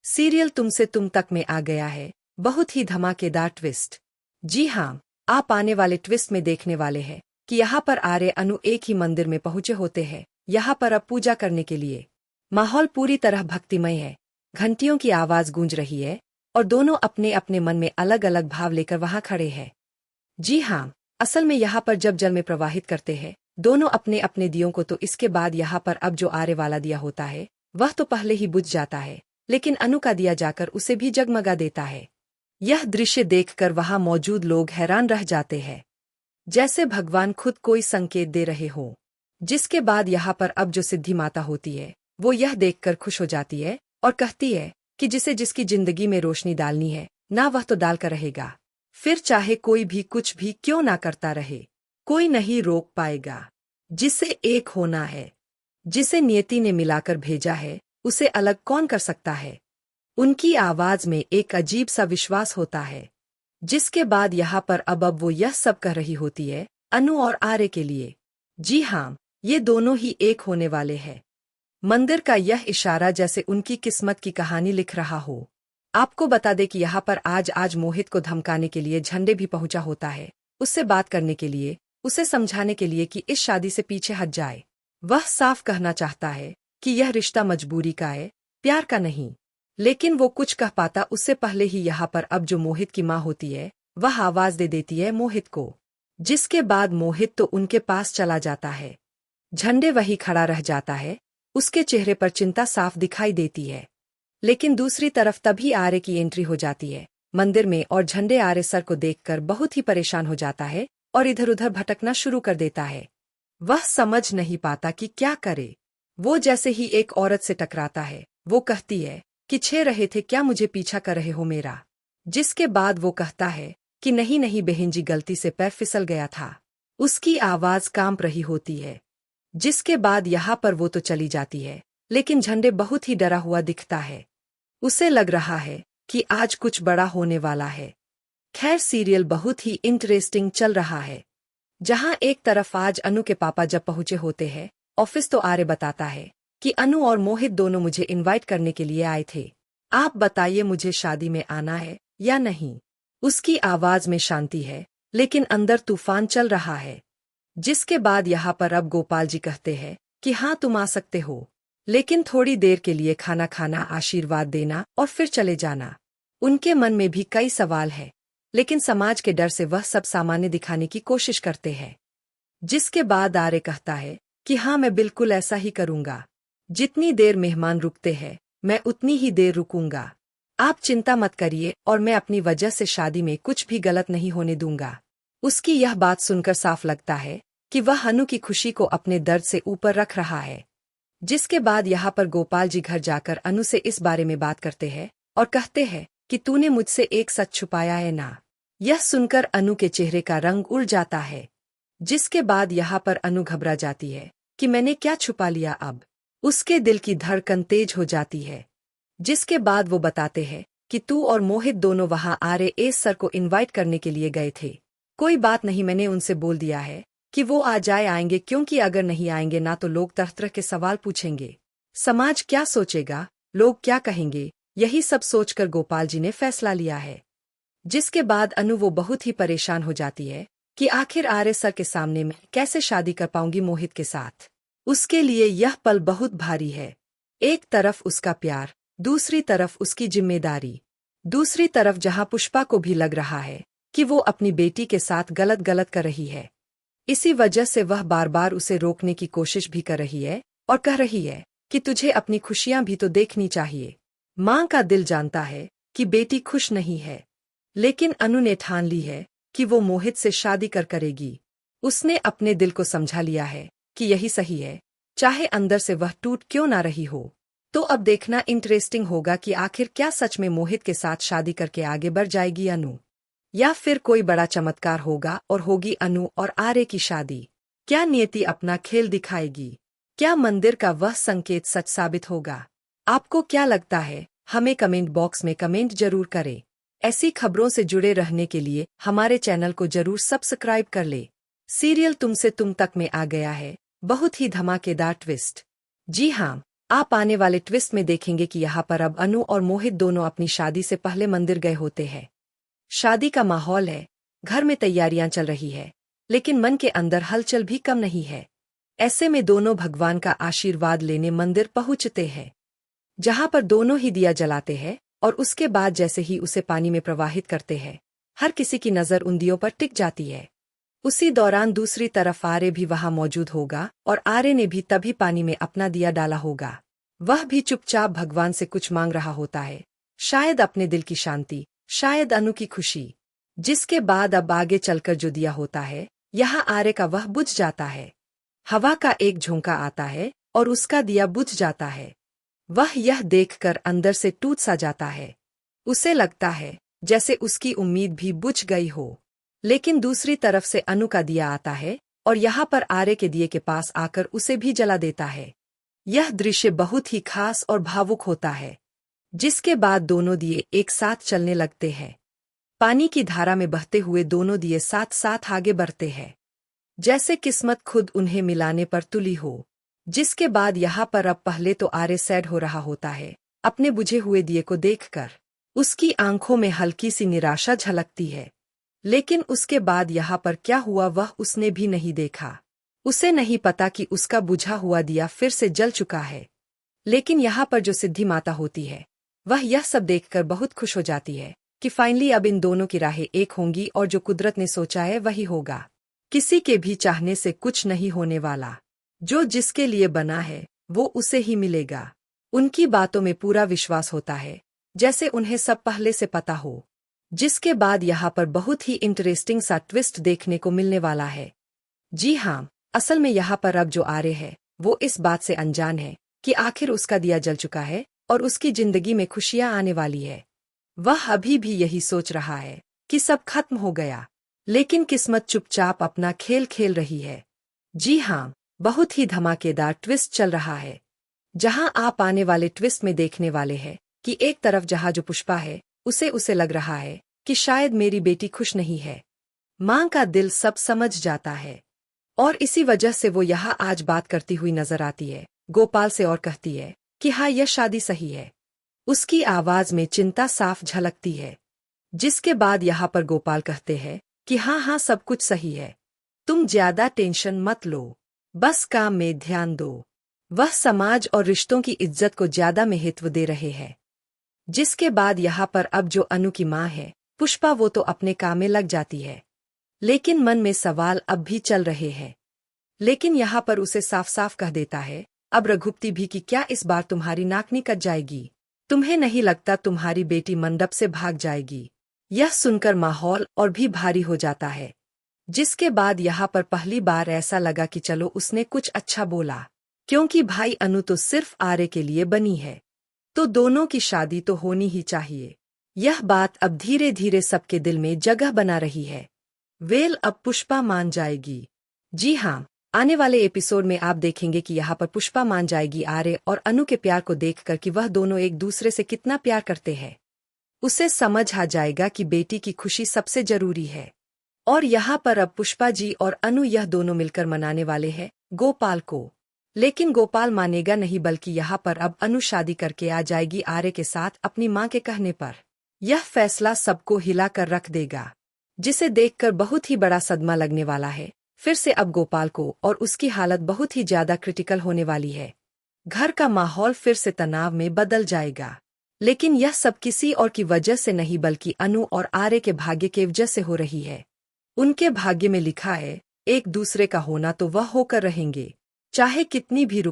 Serial तुमसे तुम तक में आ गया है, बहुत ही धमाकेदार ट्विस्ट। जी हाँ, आप आने वाले ट्विस्ट में देखने वाले हैं कि यहाँ पर आर्य अनु एक ही मंदिर में पहुंचे होते हैं, यहाँ पर अब पूजा करने के लिए। माहौल पूरी तरह भक्तिमय है, घंटियों की आवाज गूंज रही है और दोनों अपने अपने मन में अलग अलग भाव लेकर वहां खड़े हैं। जी हाँ, असल में यहाँ पर जब जल में प्रवाहित करते हैं दोनों अपने अपने दियों को, तो इसके बाद यहाँ पर अब जो आरे वाला दिया होता है वह तो पहले ही बुझ जाता है, लेकिन अनु का दिया जाकर उसे भी जगमगा देता है। यह दृश्य देखकर वहां मौजूद लोग हैरान रह जाते हैं, जैसे भगवान खुद कोई संकेत दे रहे हों। जिसके बाद यहाँ पर अब जो सिद्धि माता होती है वो यह देखकर खुश हो जाती है और कहती है कि जिसे जिसकी जिंदगी में रोशनी डालनी है ना वह तो डालकर रहेगा, फिर चाहे कोई भी कुछ भी क्यों ना करता रहे, कोई नहीं रोक पाएगा। जिसे एक होना है, जिसे नियति ने मिलाकर भेजा है, उसे अलग कौन कर सकता है। उनकी आवाज में एक अजीब सा विश्वास होता है। जिसके बाद यहाँ पर अब वो यह सब कह रही होती है अनु और आर्य के लिए। जी हाँ, ये दोनों ही एक होने वाले हैं। मंदिर का यह इशारा जैसे उनकी किस्मत की कहानी लिख रहा हो। आपको बता दे कि यहाँ पर आज मोहित को धमकाने के लिए झंडे भी पहुंचा होता है, उससे बात करने के लिए, उसे समझाने के लिए कि इस शादी से पीछे हट जाए। वह साफ कहना चाहता है कि यह रिश्ता मजबूरी का है, प्यार का नहीं। लेकिन वो कुछ कह पाता उससे पहले ही यहाँ पर अब जो मोहित की माँ होती है वह आवाज दे देती है मोहित को। जिसके बाद मोहित तो उनके पास चला जाता है। झंडे वही खड़ा रह जाता है, उसके चेहरे पर चिंता साफ दिखाई देती है। लेकिन दूसरी तरफ तभी आर्य की एंट्री हो जाती है मंदिर में, और झंडे आर्य सर को देखकर बहुत ही परेशान हो जाता है और इधर उधर भटकना शुरू कर देता है। वह समझ नहीं पाता कि क्या करे। वो जैसे ही एक औरत से टकराता है वो कहती है कि छे रहे थे क्या, मुझे पीछा कर रहे हो मेरा। जिसके बाद वो कहता है कि नहीं नहीं बहन जी, गलती से पैर फिसल गया था। उसकी आवाज कांप रही होती है। जिसके बाद यहाँ पर वो तो चली जाती है, लेकिन झंडे बहुत ही डरा हुआ दिखता है। उसे लग रहा है कि आज कुछ बड़ा होने वाला है। खैर, सीरियल बहुत ही इंटरेस्टिंग चल रहा है। जहां एक तरफ आज अनु के पापा जब पहुंचे होते हैं ऑफिस, तो आर्य बताता है कि अनु और मोहित दोनों मुझे इनवाइट करने के लिए आए थे। आप बताइए मुझे शादी में आना है या नहीं। उसकी आवाज में शांति है लेकिन अंदर तूफान चल रहा है। जिसके बाद यहाँ पर अब गोपाल जी कहते हैं कि हाँ तुम आ सकते हो, लेकिन थोड़ी देर के लिए खाना खाना, आशीर्वाद देना और फिर चले जाना। उनके मन में भी कई सवाल है, लेकिन समाज के डर से वह सब सामान्य दिखाने की कोशिश करते हैं। जिसके बाद आर्य कहता है कि हाँ मैं बिल्कुल ऐसा ही करूंगा। जितनी देर मेहमान रुकते हैं मैं उतनी ही देर रुकूंगा। आप चिंता मत करिए और मैं अपनी वजह से शादी में कुछ भी गलत नहीं होने दूंगा। उसकी यह बात सुनकर साफ लगता है कि वह अनु की खुशी को अपने दर्द से ऊपर रख रहा है। जिसके बाद यहाँ पर गोपाल जी घर जाकर अनु से इस बारे में बात करते हैं और कहते हैं कि तूने मुझसे एक सच छुपाया है ना। यह सुनकर अनु के चेहरे का रंग उड़ जाता है। जिसके बाद यहाँ पर अनु घबरा जाती है कि मैंने क्या छुपा लिया। अब उसके दिल की धड़कन तेज हो जाती है। जिसके बाद वो बताते हैं कि तू और मोहित दोनों वहां आर्य एस सर को इनवाइट करने के लिए गए थे। कोई बात नहीं, मैंने उनसे बोल दिया है कि वो आ जाए आएंगे, क्योंकि अगर नहीं आएंगे ना तो लोग तरह तरह के सवाल पूछेंगे। समाज क्या सोचेगा, लोग क्या कहेंगे, यही सब सोचकर गोपाल जी ने फैसला लिया है। जिसके बाद अनु वो बहुत ही परेशान हो जाती है कि आखिर आर्य सर के सामने मैं कैसे शादी कर पाऊंगी मोहित के साथ। उसके लिए यह पल बहुत भारी है। एक तरफ उसका प्यार, दूसरी तरफ उसकी जिम्मेदारी, दूसरी तरफ जहां पुष्पा को भी लग रहा है कि वो अपनी बेटी के साथ गलत कर रही है। इसी वजह से वह बार बार उसे रोकने की कोशिश भी कर रही है और कह रही है कि तुझे अपनी खुशियां भी तो देखनी चाहिए। मां का दिल जानता है कि बेटी खुश नहीं है, लेकिन अनु ने ठान ली है कि वो मोहित से शादी करेगी। उसने अपने दिल को समझा लिया है कि यही सही है, चाहे अंदर से वह टूट क्यों ना रही हो। तो अब देखना इंटरेस्टिंग होगा कि आखिर क्या सच में मोहित के साथ शादी करके आगे बढ़ जाएगी अनु, या फिर कोई बड़ा चमत्कार होगा और होगी अनु और आर्य की शादी। क्या नियति अपना खेल दिखाएगी? क्या मंदिर का वह संकेत सच साबित होगा? आपको क्या लगता है? हमें कमेंट बॉक्स में कमेंट जरूर करें। ऐसी खबरों से जुड़े रहने के लिए हमारे चैनल को जरूर सब्सक्राइब कर ले। सीरियल तुमसे तुम तक में आ गया है, बहुत ही धमाकेदार ट्विस्ट। जी हाँ, आप आने वाले ट्विस्ट में देखेंगे कि यहाँ पर अब अनु और मोहित दोनों अपनी शादी से पहले मंदिर गए होते हैं। शादी का माहौल है, घर में तैयारियां चल रही है, लेकिन मन के अंदर हलचल भी कम नहीं है। ऐसे में दोनों भगवान का आशीर्वाद लेने मंदिर पहुंचते हैं, जहां पर दोनों ही दिया जलाते हैं और उसके बाद जैसे ही उसे पानी में प्रवाहित करते हैं, हर किसी की नजर उन दियों पर टिक जाती है। उसी दौरान दूसरी तरफ आर्य भी वहां मौजूद होगा और आर्य ने भी तभी पानी में अपना दिया डाला होगा। वह भी चुपचाप भगवान से कुछ मांग रहा होता है, शायद अपने दिल की शांति, शायद अनु की खुशी। जिसके बाद अब आगे चलकर जो दिया होता है, यहाँ आर्य का वह बुझ जाता है। हवा का एक झोंका आता है और उसका दिया बुझ जाता है। वह यह देखकर अंदर से टूट सा जाता है। उसे लगता है जैसे उसकी उम्मीद भी बुझ गई हो। लेकिन दूसरी तरफ से अनु का दिया आता है और यहाँ पर आर्य के दिए के पास आकर उसे भी जला देता है। यह दृश्य बहुत ही खास और भावुक होता है। जिसके बाद दोनों दिए एक साथ चलने लगते हैं। पानी की धारा में बहते हुए दोनों दिए साथ साथ आगे बढ़ते हैं, जैसे किस्मत खुद उन्हें मिलाने पर तुली हो। जिसके बाद यहाँ पर अब पहले तो आर्य सैड हो रहा होता है अपने बुझे हुए दिए को देखकर। उसकी आंखों में हल्की सी निराशा झलकती है। लेकिन उसके बाद यहाँ पर क्या हुआ वह उसने भी नहीं देखा। उसे नहीं पता कि उसका बुझा हुआ दिया फिर से जल चुका है। लेकिन यहाँ पर जो सिद्धि माता होती है, वह यह सब देखकर बहुत खुश हो जाती है कि फाइनली अब इन दोनों की राहें एक होंगी और जो कुदरत ने सोचा है वही होगा। किसी के भी चाहने से कुछ नहीं होने वाला। जो जिसके लिए बना है वो उसे ही मिलेगा। उनकी बातों में पूरा विश्वास होता है, जैसे उन्हें सब पहले से पता हो। जिसके बाद यहाँ पर बहुत ही इंटरेस्टिंग सा ट्विस्ट देखने को मिलने वाला है। जी हाँ, असल में यहाँ पर अब जो आर्य है वो इस बात से अनजान है कि आखिर उसका दिया जल चुका है और उसकी जिंदगी में खुशियां आने वाली है। वह अभी भी यही सोच रहा है कि सब खत्म हो गया, लेकिन किस्मत चुपचाप अपना खेल खेल रही है। जी हाँ, बहुत ही धमाकेदार ट्विस्ट चल रहा है, जहां आप आने वाले ट्विस्ट में देखने वाले हैं कि एक तरफ जहां जो पुष्पा है उसे लग रहा है कि शायद मेरी बेटी खुश नहीं है। मां का दिल सब समझ जाता है और इसी वजह से वो यहाँ आज बात करती हुई नजर आती है गोपाल से और कहती है कि हाँ, यह शादी सही है। उसकी आवाज में चिंता साफ झलकती है। जिसके बाद यहाँ पर गोपाल कहते हैं कि हाँ हाँ, सब कुछ सही है, तुम ज्यादा टेंशन मत लो, बस काम में ध्यान दो। वह समाज और रिश्तों की इज्जत को ज्यादा महत्व दे रहे हैं। जिसके बाद यहाँ पर अब जो अनु की माँ है पुष्पा, वो तो अपने काम में लग जाती है, लेकिन मन में सवाल अब भी चल रहे हैं। लेकिन यहाँ पर उसे साफ साफ कह देता है अब रघुपति भी कि क्या इस बार तुम्हारी नाक नहीं कट जाएगी? तुम्हें नहीं लगता तुम्हारी बेटी मंडप से भाग जाएगी? यह सुनकर माहौल और भी भारी हो जाता है। जिसके बाद यहाँ पर पहली बार ऐसा लगा कि चलो उसने कुछ अच्छा बोला, क्योंकि भाई अनु तो सिर्फ आर्य के लिए बनी है, तो दोनों की शादी तो होनी ही चाहिए। यह बात अब धीरे धीरे सबके दिल में जगह बना रही है। वेल, अब पुष्पा मान जाएगी। जी हाँ, आने वाले एपिसोड में आप देखेंगे कि यहाँ पर पुष्पा मान जाएगी आर्य और अनु के प्यार को देखकर कि वह दोनों एक दूसरे से कितना प्यार करते हैं। उसे समझ आ जाएगा कि बेटी की खुशी सबसे जरूरी है। और यहाँ पर अब पुष्पा जी और अनु यह दोनों मिलकर मनाने वाले हैं गोपाल को। लेकिन गोपाल मानेगा नहीं, बल्कि यहाँ पर अब अनु शादी करके आ जाएगी आर्य के साथ अपनी माँ के कहने पर। यह फैसला सबको हिला कर रख देगा, जिसे देखकर बहुत ही बड़ा सदमा लगने वाला है। फिर से अब गोपाल को और उसकी हालत बहुत ही ज्यादा क्रिटिकल होने वाली है। घर का माहौल फिर से तनाव में बदल जाएगा। लेकिन यह सब किसी और की वजह से नहीं, बल्कि अनु और आर्य के भाग्य की वजह से हो रही है। उनके भाग्य में लिखा है एक दूसरे का होना, तो वह होकर रहेंगे, चाहे कितनी भी